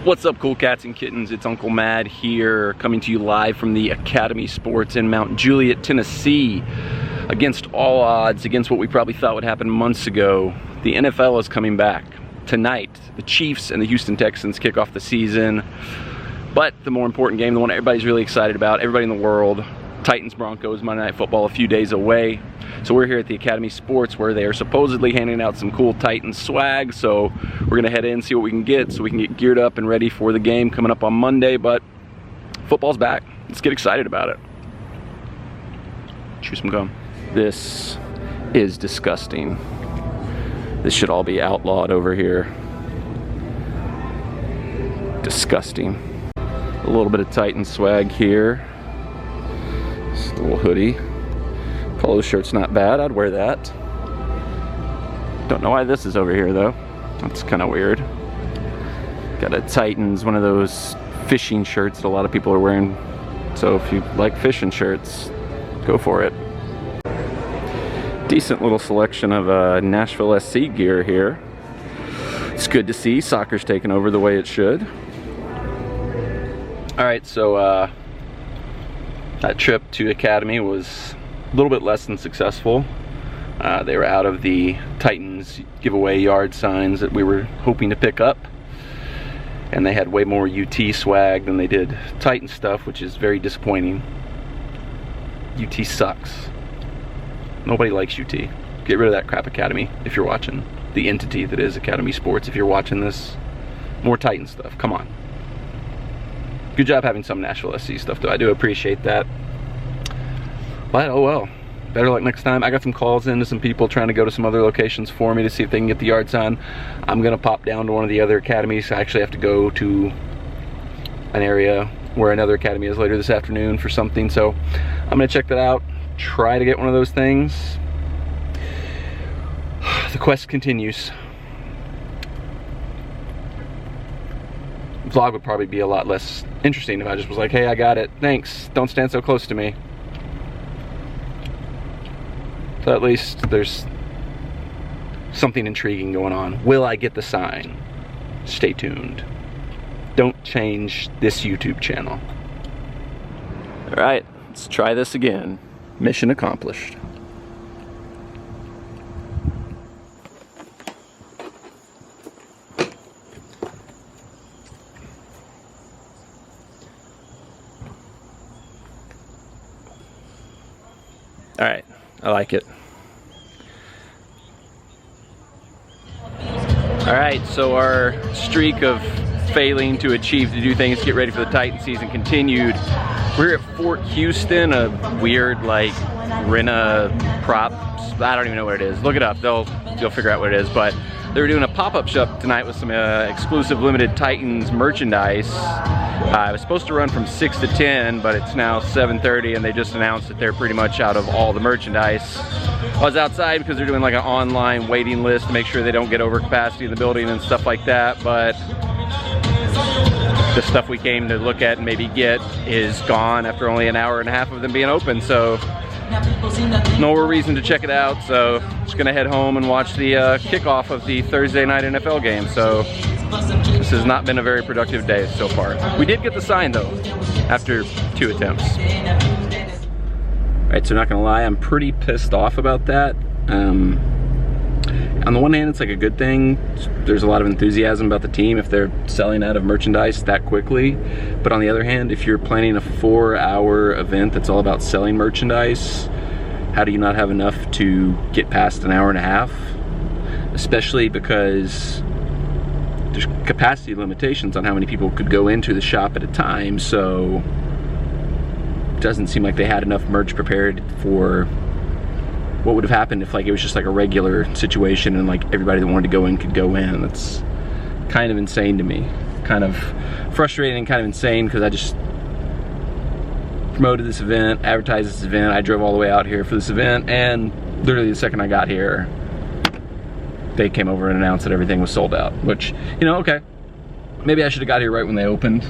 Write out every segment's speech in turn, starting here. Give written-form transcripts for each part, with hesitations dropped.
What's up, cool cats and kittens? It's Uncle Mad here, coming to you live from the Academy Sports in Mount Juliet, Tennessee. Against all odds, against what we probably thought would happen months ago, the NFL is coming back. Tonight, the Chiefs and the Houston Texans kick off the season. But the more important game, the one everybody's really excited about, everybody in the world, Titans Broncos, Monday Night Football, a few days away. So we're here at the Academy Sports where they are supposedly handing out some cool Titans swag. So we're gonna head in, see what we can get so we can get geared up and ready for the game coming up on Monday. But football's back. Let's get excited about it. Chew some gum. This is disgusting. This should all be outlawed over here. Disgusting. A little bit of Titans swag here. Just a little hoodie. Polo shirt's not bad, I'd wear that. Don't know why this is over here though. That's kind of weird. Got a Titans, one of those fishing shirts that a lot of people are wearing. So if you like fishing shirts, go for it. Decent little selection of Nashville SC gear here. It's good to see soccer's taking over the way it should. Alright, so that trip to Academy was a little bit less than successful. They were out of the Titans giveaway yard signs that we were hoping to pick up, and they had way more UT swag than they did Titan stuff, which is very disappointing. UT sucks. Nobody likes UT. Get rid of that crap, Academy, if you're watching. The entity that is Academy Sports, if you're watching this. More Titan stuff, come on. Good job having some Nashville SC stuff though, I do appreciate that. But oh well, better luck next time. I got some calls in to some people trying to go to some other locations for me to see if they can get the yard sign. I'm gonna pop down to one of the other academies. I actually have to go to an area where another academy is later this afternoon for something, so I'm gonna check that out, try to get one of those things. The quest continues. Vlog would probably be a lot less interesting if I just was like, hey, I got it, thanks, don't stand so close to me. So at least there's something intriguing going on. Will I get the sign? Stay tuned. Don't change this YouTube channel. All right, let's try this again. Mission accomplished. All right, I like it. All right, so our streak of failing to achieve to do things to get ready for the Titan season continued. We're at Fort Houston, a weird like rent-a-prop. I don't even know what it is. Look it up, you'll figure out what it is. But they were doing a pop-up shop tonight with some exclusive limited Titans merchandise. It was supposed to run from 6 to 10, but it's now 7:30, and they just announced that they're pretty much out of all the merchandise. I was outside because they're doing like an online waiting list to make sure they don't get over capacity in the building and stuff like that, but the stuff we came to look at and maybe get is gone after only an hour and a half of them being open, so no more reason to check it out. So just gonna head home and watch the kickoff of the Thursday night NFL game. So this has not been a very productive day so far. We did get the sign though, after 2 attempts. All right, so not gonna lie, I'm pretty pissed off about that. On the one hand, it's like a good thing. There's a lot of enthusiasm about the team if they're selling out of merchandise that quickly. But on the other hand, if you're planning a 4-hour event that's all about selling merchandise, how do you not have enough to get past an hour and a half? Especially because there's capacity limitations on how many people could go into the shop at a time, so it doesn't seem like they had enough merch prepared for what would have happened if like it was just like a regular situation and like everybody that wanted to go in could go in. That's kind of insane to me. Kind of frustrating and kind of insane because I just promoted this event, advertised this event. I drove all the way out here for this event, and literally the second I got here, they came over and announced that everything was sold out, which, you know, okay, maybe I should have got here right when they opened,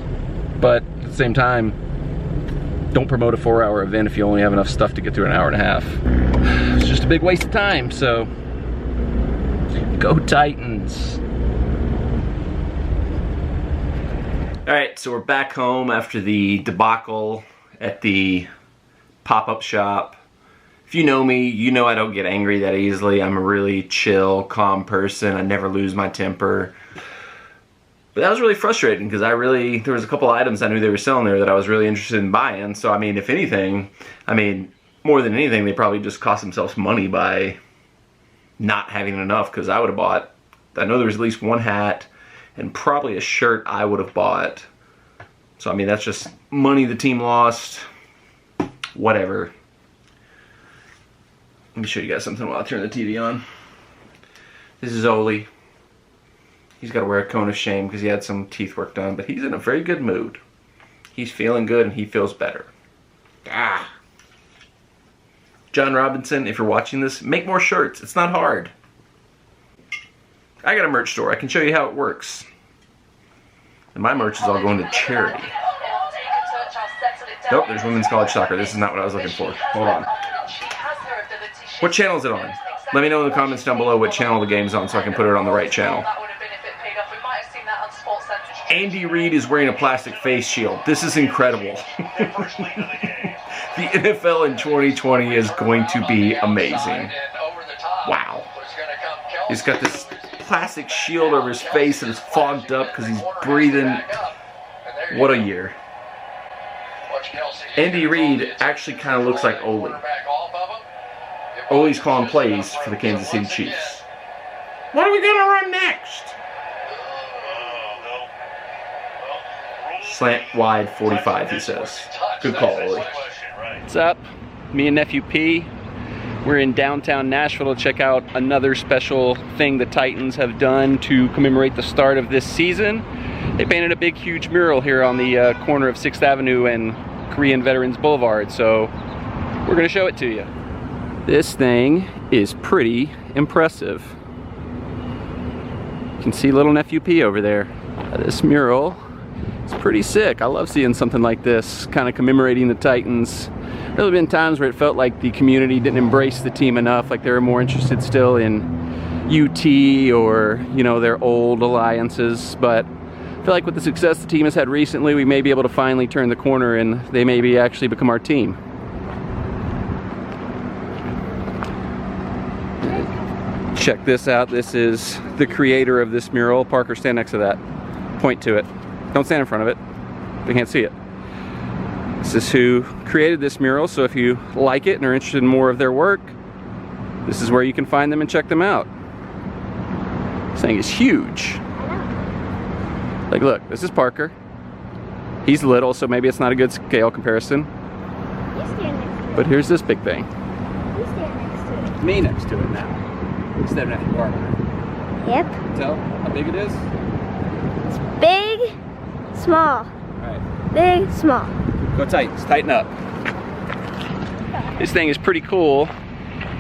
but at the same time, don't promote a 4-hour event if you only have enough stuff to get through an hour and a half. It's just a big waste of time, so go Titans. Alright, so we're back home after the debacle at the pop-up shop. If you know me, you know I don't get angry that easily. I'm a really chill, calm person. I never lose my temper. But that was really frustrating because there was a couple items I knew they were selling there that I was really interested in buying. So, I mean, if anything, more than anything, they probably just cost themselves money by not having enough, because I would have bought, I know there was at least one hat and probably a shirt I would have bought. So, I mean, that's just money the team lost. Whatever. Let me show you guys something while I turn the TV on. This is Oli. He's got to wear a cone of shame because he had some teeth work done, but he's in a very good mood. He's feeling good and he feels better. John Robinson, if you're watching this, make more shirts. It's not hard. I got a merch store. I can show you how it works. And my merch is all going to charity. Nope, there's women's college soccer. This is not what I was looking for. Hold on. What channel is it on? Let me know in the comments down below what channel the game's on so I can put it on the right channel. Andy Reid is wearing a plastic face shield. This is incredible. The NFL in 2020 is going to be amazing. Wow. He's got this plastic shield over his face and it's fogged up because he's breathing. What a year. Andy Reid actually kind of looks like Oli. Oli's calling plays for the Kansas City Chiefs. What are we going to run next? Slant wide 45, he says. Good call, Oli. What's up? Me and Nephew P. We're in downtown Nashville to check out another special thing the Titans have done to commemorate the start of this season. They painted a big, huge mural here on the corner of 6th Avenue and Korean Veterans Boulevard, so we're going to show it to you. This thing is pretty impressive. You can see little Nephew P over there. This mural is pretty sick. I love seeing something like this, kind of commemorating the Titans. There have been times where it felt like the community didn't embrace the team enough, like they were more interested still in UT or, you know, their old alliances, but I feel like with the success the team has had recently, we may be able to finally turn the corner and they maybe actually become our team. Check this out. This is the creator of this mural. Parker, stand next to that. Point to it. Don't stand in front of it. They can't see it. This is who created this mural, so if you like it and are interested in more of their work, this is where you can find them and check them out. This thing is huge. Like, look, this is Parker. He's little, so maybe it's not a good scale comparison. But here's this big thing. Me next to it now. Instead of Nephew Parker. Yep. Tell how big it is? It's big, small. Alright. Big, small. Go Titans, tighten up. This thing is pretty cool.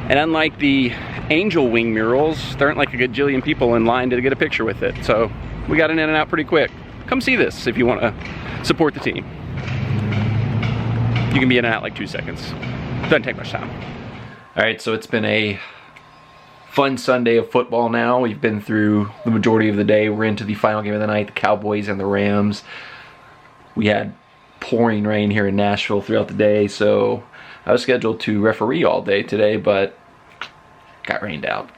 And unlike the angel wing murals, there aren't like a gajillion people in line to get a picture with it. So we got it in and out pretty quick. Come see this if you want to support the team. You can be in and out like 2 seconds. Doesn't take much time. Alright, so it's been a fun Sunday of football now. We've been through the majority of the day. We're into the final game of the night, the Cowboys and the Rams. We had pouring rain here in Nashville throughout the day, so I was scheduled to referee all day today, but got rained out.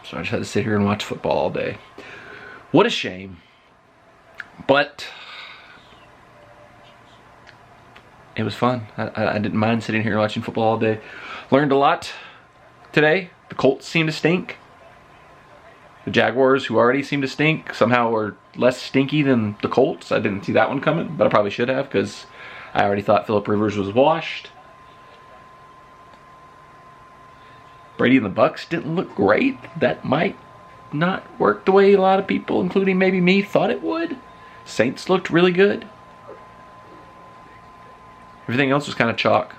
So I just had to sit here and watch football all day. What a shame. But it was fun. I didn't mind sitting here watching football all day. Learned a lot today. The Colts seem to stink. The Jaguars, who already seem to stink, somehow are less stinky than the Colts. I didn't see that one coming, but I probably should have because I already thought Phillip Rivers was washed. Brady and the Bucks didn't look great. That might not work the way a lot of people, including maybe me, thought it would. Saints looked really good. Everything else was kind of chalk.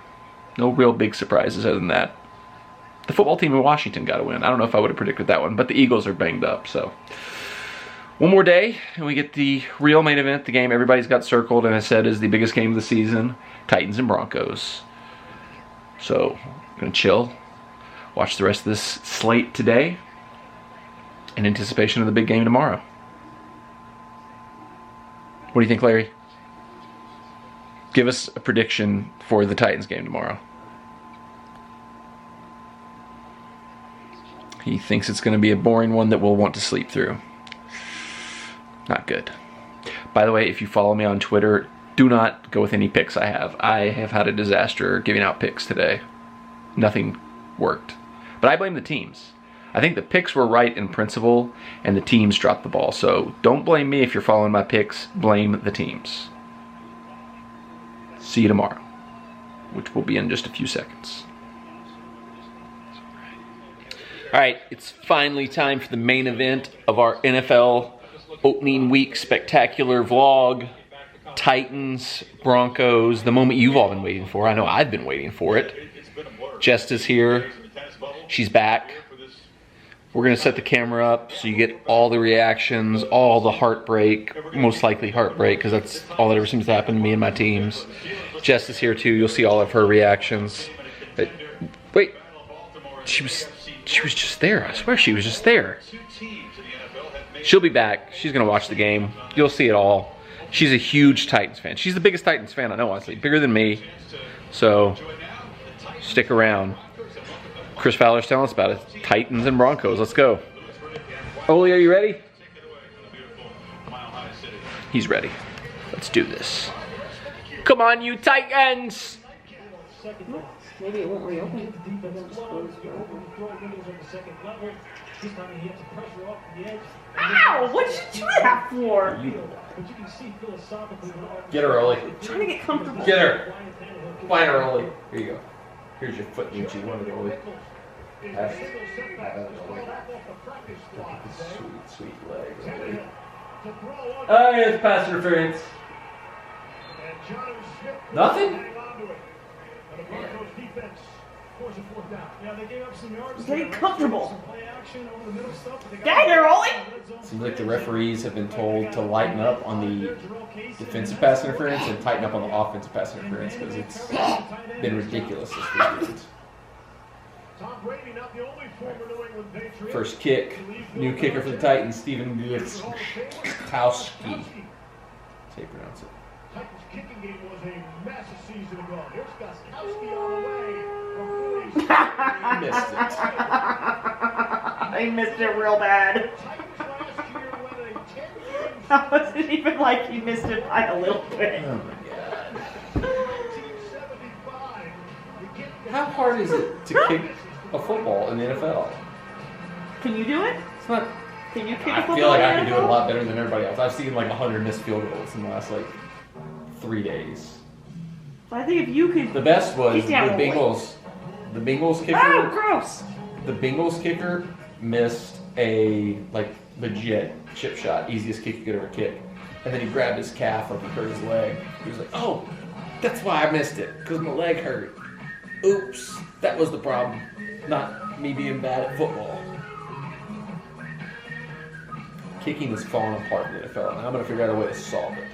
No real big surprises other than that. The football team in Washington got a win. I don't know if I would have predicted that one, but the Eagles are banged up, so. One more day, and we get the real main event, the game everybody's got circled and has said is the biggest game of the season, Titans and Broncos. So, I'm going to chill, watch the rest of this slate today, in anticipation of the big game tomorrow. What do you think, Larry? Give us a prediction for the Titans game tomorrow. He thinks it's going to be a boring one that we'll want to sleep through. Not good. By the way, if you follow me on Twitter, do not go with any picks I have. I have had a disaster giving out picks today. Nothing worked. But I blame the teams. I think the picks were right in principle, and the teams dropped the ball. So don't blame me if you're following my picks. Blame the teams. See you tomorrow, which will be in just a few seconds. All right, it's finally time for the main event of our NFL opening week spectacular vlog. Titans, Broncos, the moment you've all been waiting for. I know I've been waiting for it. Jess is here. She's back. We're going to set the camera up so you get all the reactions, all the heartbreak, most likely heartbreak, because that's all that ever seems to happen to me and my teams. Jess is here too. You'll see all of her reactions. Wait, she was just there. I swear she was just there. She'll be back. She's going to watch the game. You'll see it all. She's a huge Titans fan. She's the biggest Titans fan I know, honestly. Bigger than me. So, stick around. Chris Fowler's telling us about it. Titans and Broncos. Let's go. Oli, are you ready? He's ready. Let's do this. Come on, you Titans! Maybe it won't reopen. Ow! What'd you do that for? Get her, Oli. I'm trying to get comfortable. Get her. Find her, Oli. Here you go. Here's your foot, you wanted, Oli. Have it, Oli. Look at the sweet, sweet legs, Oli. Oh, yeah, it's pass interference. Nothing? Getting comfortable. Dang it, Ollie! Seems like the referees have been told to lighten up on the defensive pass interference and tighten up on the offensive pass interference because it's been ridiculous this weekend. First kick, new kicker for the Titans, Steven Gutowski. That's how you pronounce it. Titans kicking game was a massive season ago. Here's Gostkowski on the way. Missed it. I missed it real bad. That wasn't even like you missed it by a little bit. Oh my god. How hard is it to kick a football in the NFL? Can you do it? It's not. Can you kick a I football? feel like in I the can do it a NFL? lot better than everybody else. I've seen like 100 missed field goals in the last like 3 days. I think if you could. The best was the He's down Bengals. The Bengals kicker. Oh, gross! The Bengals kicker missed a like legit chip shot, easiest kick you could ever kick, and then he grabbed his calf like he hurt his leg. He was like, "Oh, that's why I missed it, because my leg hurt. Oops, that was the problem, not me being bad at football." Kicking is falling apart in the NFL, and I'm going to figure out a way to solve it.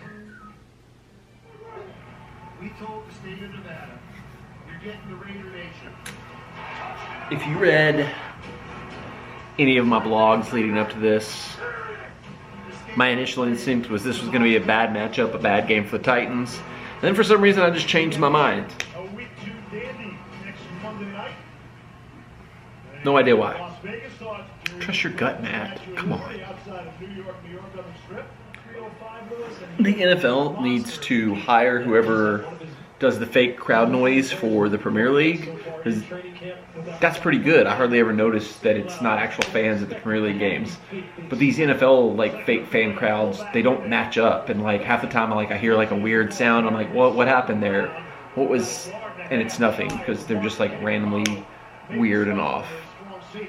We told the state of Nevada, you're getting the Raider Nation. If you read any of my blogs leading up to this, my initial instinct was this was going to be a bad matchup, a bad game for the Titans. And then for some reason I just changed my mind. A week 2 dandy next Monday night. No idea why. Las Vegas odds. Trust your gut, Matt. Come on. Outside of New York on the strip. 305 Lewis The NFL needs to hire whoever does the fake crowd noise for the Premier League, because that's pretty good. I hardly ever notice that it's not actual fans at the Premier League games. But these NFL like fake fan crowds, they don't match up, and like half the time I hear like a weird sound. I'm like, what happened there? What was? And it's nothing, because they're just like randomly weird and off. Fumble!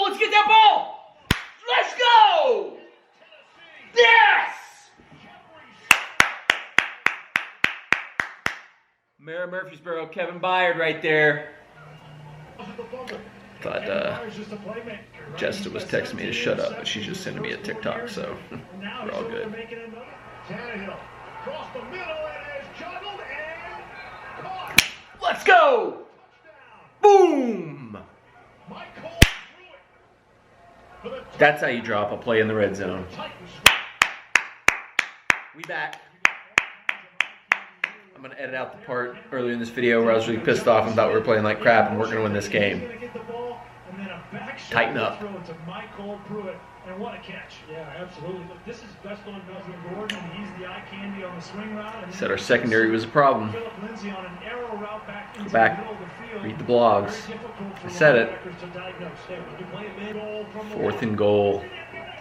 Let's get that ball! Let's go! Yes! Mayor Murfreesboro, Kevin Byard right there. Thought Jessica was texting me to shut up, but she's just sending me a TikTok, so we're all good. Let's go! Boom! That's how you drop a play in the red zone. We back. I'm going to edit out the part earlier in this video where I was really pissed off and thought we were playing like crap and we're going to win this game. Tighten up. And what a catch. Yeah, absolutely. Look, this is best on Melvin Gordon. He's the eye candy on the swing route. Said our secondary was a problem. Philip Lindsay on an arrow route back into Go back. the middle of the field. Read the blogs. I said it. 4th and goal.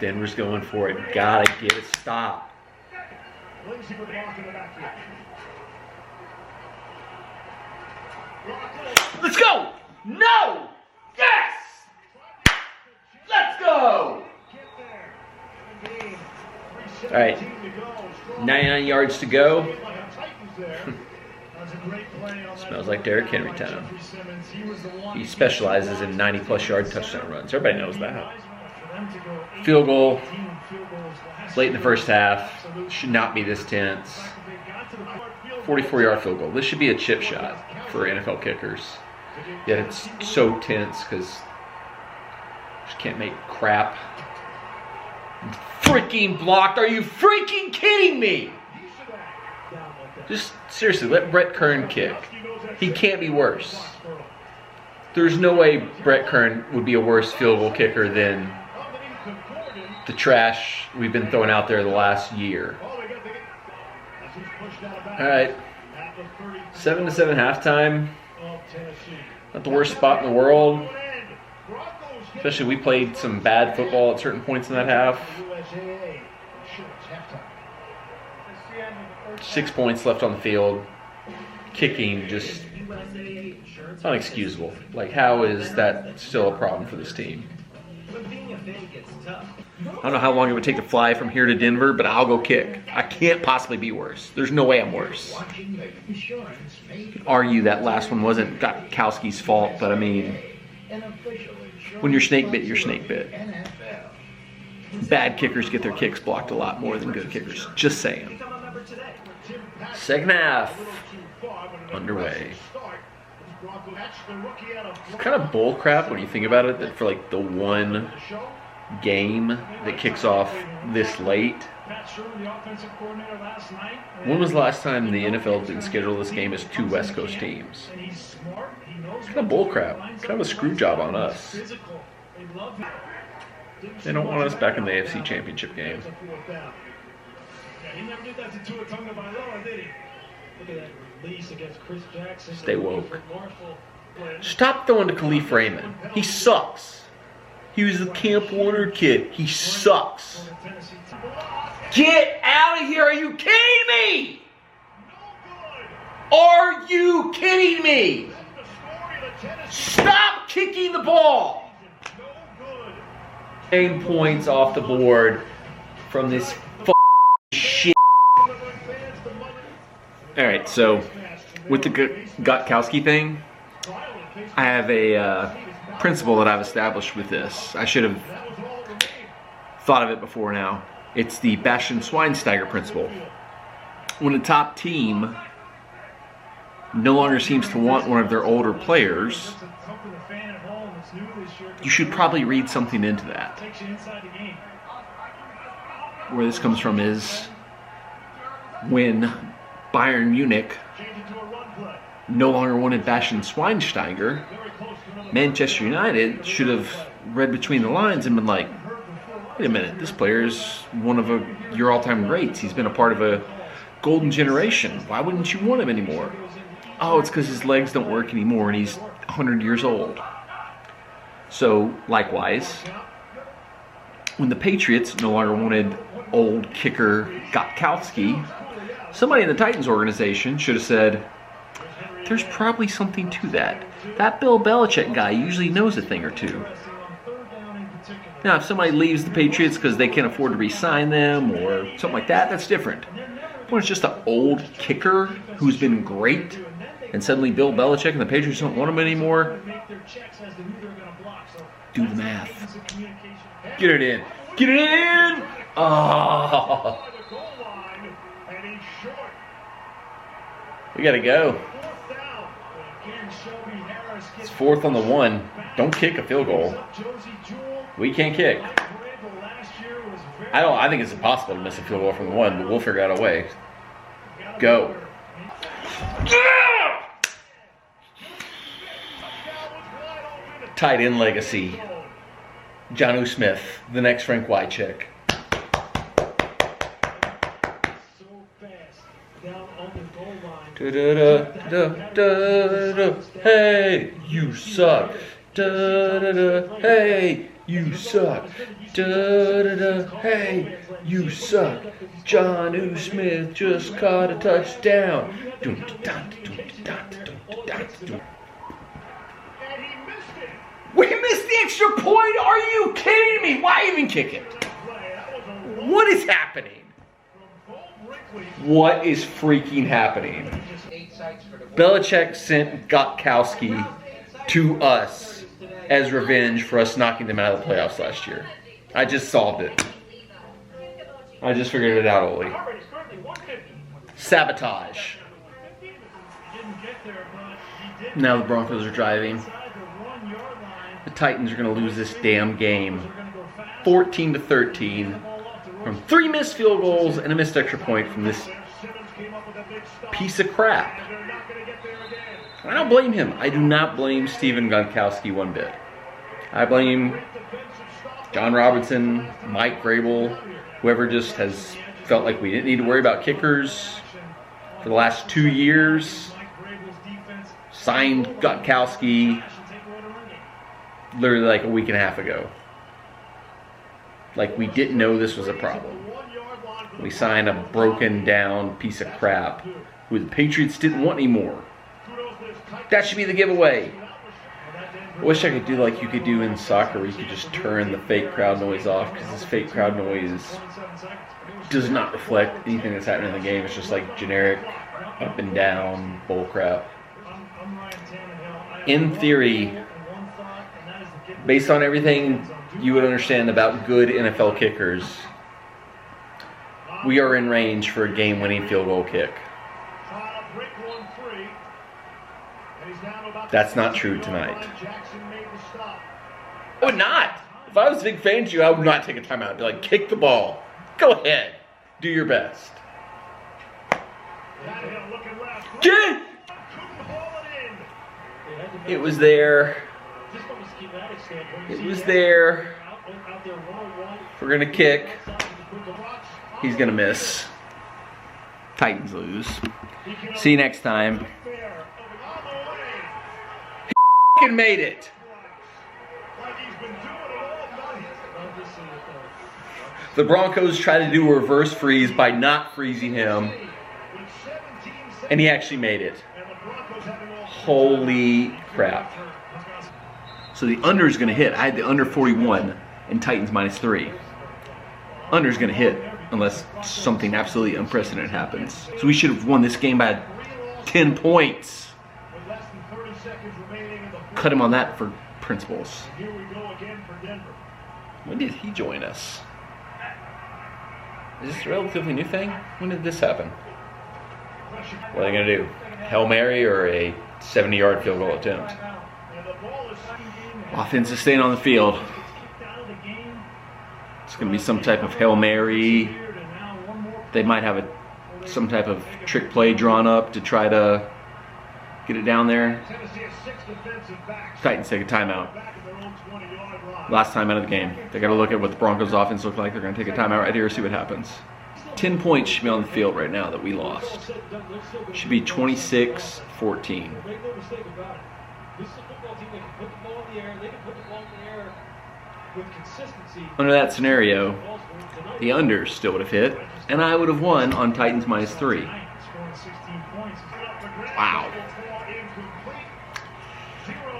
Denver's going for it. Gotta get a stop. Lindsay would block in the backfield. Let's go! No! Yes! Let's go! All right, 99 yards to go. Smells like Derrick Henry town. He specializes in 90-plus yard touchdown runs. Everybody knows that. Field goal. Late in the first half. Should not be this tense. 44-yard field goal. This should be a chip shot for NFL kickers. Yet it's so tense because just can't make crap. Freaking blocked. Are you freaking kidding me? Just seriously, let Brett Kern kick. He can't be worse. There's no way Brett Kern would be a worse field goal kicker than the trash we've been throwing out there the last year. All right, 7-7 halftime. Not the worst spot in the world. Especially we played some bad football at certain points in that half. 6 points left on the field. Kicking just unexcusable. Like, how is that still a problem for this team? I don't know how long it would take to fly from here to Denver, but I'll go kick. I can't possibly be worse. There's no way I'm worse. You could argue that last one wasn't Gotkowski's fault, but I mean, when you're snake bit, you're snake bit. Bad kickers get their kicks blocked a lot more than good kickers. Just saying. Second half underway. It's kind of bull crap when you think about it, that for like the one game that kicks off this late. When was the last time the NFL didn't schedule this game as 2 West Coast teams? It's kind of bull crap. Kind of a screw job on us. They don't want us back in the AFC Championship game. Stay woke. Stop throwing to Khalif Raymond. He sucks. He was the Camp Warner kid. He sucks. Get out of here. Are you kidding me? Are you kidding me? Stop kicking the ball. 9 points off the board from this shit. Alright, so with the Gotkowski thing, I have a principle that I've established with this. I should have thought of it before now. It's the Bastian-Schweinsteiger principle. When a top team no longer seems to want one of their older players, you should probably read something into that. Where this comes from is when Bayern Munich no longer wanted Bastian-Schweinsteiger, Manchester United should have read between the lines and been like, wait a minute, this player is one of your all-time greats. He's been a part of a golden generation. Why wouldn't you want him anymore? Oh, it's because his legs don't work anymore and he's 100 years old. So, likewise, when the Patriots no longer wanted old kicker Gotkowski, somebody in the Titans organization should have said, there's probably something to that. That Bill Belichick guy usually knows a thing or two. Now, if somebody leaves the Patriots because they can't afford to re-sign them or something like that, that's different. When it's just an old kicker who's been great, and suddenly Bill Belichick and the Patriots don't want him anymore, do the math. Get it in. Get it in! Oh. We gotta go. It's 4th on the 1. Don't kick a field goal. We can't kick. I think it's impossible to miss a field goal from the 1, but we'll figure out a way. Go. Tight end legacy. Jonnu Smith, the next Frank Wycheck. Hey, you suck. Hey, you suck. Hey, you suck. Jonnu Smith just caught a touchdown. We missed the extra point? Are you kidding me? Why even kick it? What is happening? What is freaking happening? Belichick sent Gotkowski to us as revenge for us knocking them out of the playoffs last year. I just solved it. I just figured it out, Oli. Sabotage. Now the Broncos are driving. The Titans are going to lose this damn game. 14-13 from 3 missed field goals and a missed extra point from this piece of crap. I don't blame him. I do not blame Steven Gronkowski one bit. I blame John Robinson, Mike Vrabel, whoever just has felt like we didn't need to worry about kickers for the last 2 years. Signed Gronkowski literally like a week and a half ago. Like we didn't know this was a problem. We signed a broken down piece of crap who the Patriots didn't want anymore. That should be the giveaway. I wish I could do like you could do in soccer where you could just turn the fake crowd noise off, because this fake crowd noise does not reflect anything that's happening in the game. It's just like generic up and down bull crap. In theory, based on everything you would understand about good NFL kickers, we are in range for a game-winning field goal kick. That's not true tonight. I would not. If I was a big fan of you, I would not take a timeout. I'd be like, kick the ball. Go ahead. Do your best. Get! It was there. It was there. If we're going to kick, he's going to miss. Titans lose. See you next time. He f***ing made it. The Broncos tried to do a reverse freeze by not freezing him, and he actually made it. Holy crap. So the under is going to hit. I had the under 41 and Titans -3. Under is going to hit unless something absolutely unprecedented happens. So we should have won this game by 10 points. Cut him on that for principles. When did he join us? Is this a relatively new thing? When did this happen? What are they going to do? Hail Mary or a 70-yard field goal attempt? Offense is staying on the field. It's going to be some type of Hail Mary. They might have some type of trick play drawn up to try to get it down there. Titans take a timeout. Last time out of the game. They got to look at what the Broncos offense looked like. They're going to take a timeout right here, see what happens. 10 points should be on the field right now that we lost. Should be 26-14. Under that scenario, the unders still would have hit, and I would have won on Titans -3. Wow.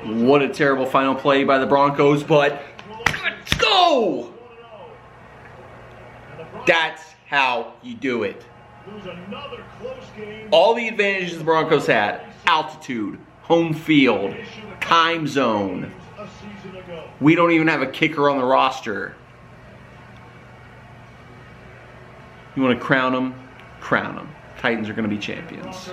What a terrible final play by the Broncos, but let's go! That's how you do it. All the advantages the Broncos had: altitude, home field, time zone. We don't even have a kicker on the roster. You want to crown them? Crown them. Titans are going to be champions.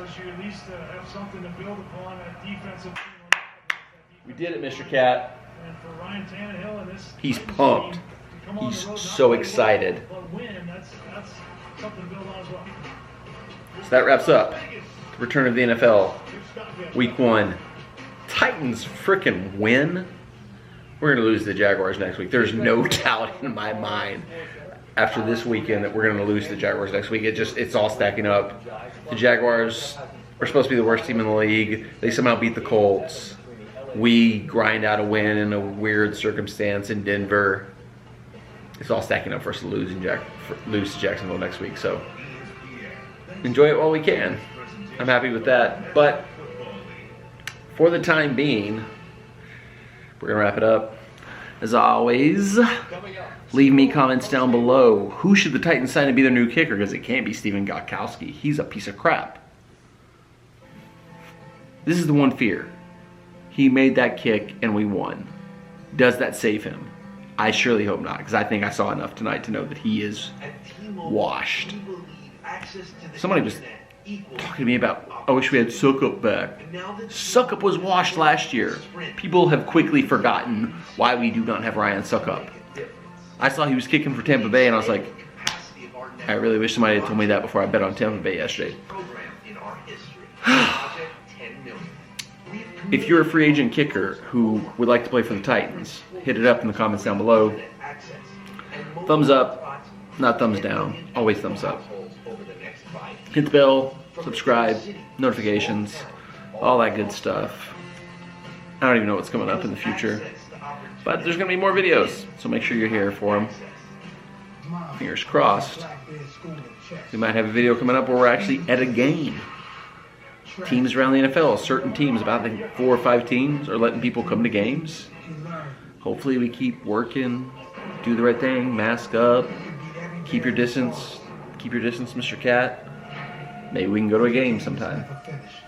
We did it, Mr. Cat. He's pumped. come on He's the road, so not excited. but win. That's something to build on as well. So that wraps up the return of the NFL, Week 1. Titans frickin' win. We're going to lose to the Jaguars next week. There's no doubt in my mind after this weekend that we're going to lose to the Jaguars next week. It's all stacking up. The Jaguars are supposed to be the worst team in the league. They somehow beat the Colts. We grind out a win in a weird circumstance in Denver. It's all stacking up for us to lose to Jacksonville next week. So enjoy it while we can. I'm happy with that. But for the time being, we're going to wrap it up. As always, leave me comments down below. Who should the Titans sign to be their new kicker? Because it can't be Stephen Gostkowski. He's a piece of crap. This is the one fear. He made that kick and we won. Does that save him? I surely hope not, because I think I saw enough tonight to know that he is washed. Somebody was talking to me about, I wish we had Suckup back. Suckup was washed last year. People have quickly forgotten why we do not have Ryan Suckup. I saw he was kicking for Tampa Bay and I was like, I really wish somebody had told me that before I bet on Tampa Bay yesterday. If you're a free agent kicker who would like to play for the Titans, hit it up in the comments down below. Thumbs up, not thumbs down, always thumbs up. Hit the bell, subscribe, notifications, all that good stuff. I don't even know what's coming up in the future, but there's going to be more videos, so make sure you're here for them. Fingers crossed. We might have a video coming up where we're actually at a game. Teams around the NFL, certain teams, about I think 4 or 5 teams, are letting people come to games. Hopefully we keep working, do the right thing, mask up, keep your distance, Mr. Cat. Maybe we can go to a game sometime.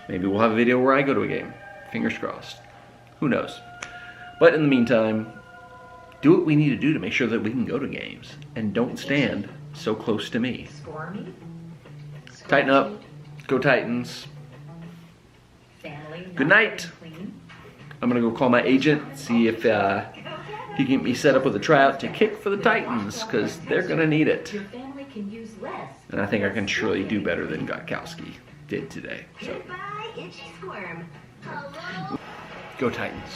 Maybe we'll have a video where I go to a game. Fingers crossed. Who knows? But in the meantime, do what we need to do to make sure that we can go to games. And don't stand so close to me. Tighten up. Go Titans. Good night. I'm going to go call my agent, see if he can get me set up with a tryout to kick for the Titans, because they're going to need it. And I think I can surely do better than Gostkowski did today. So, go Titans.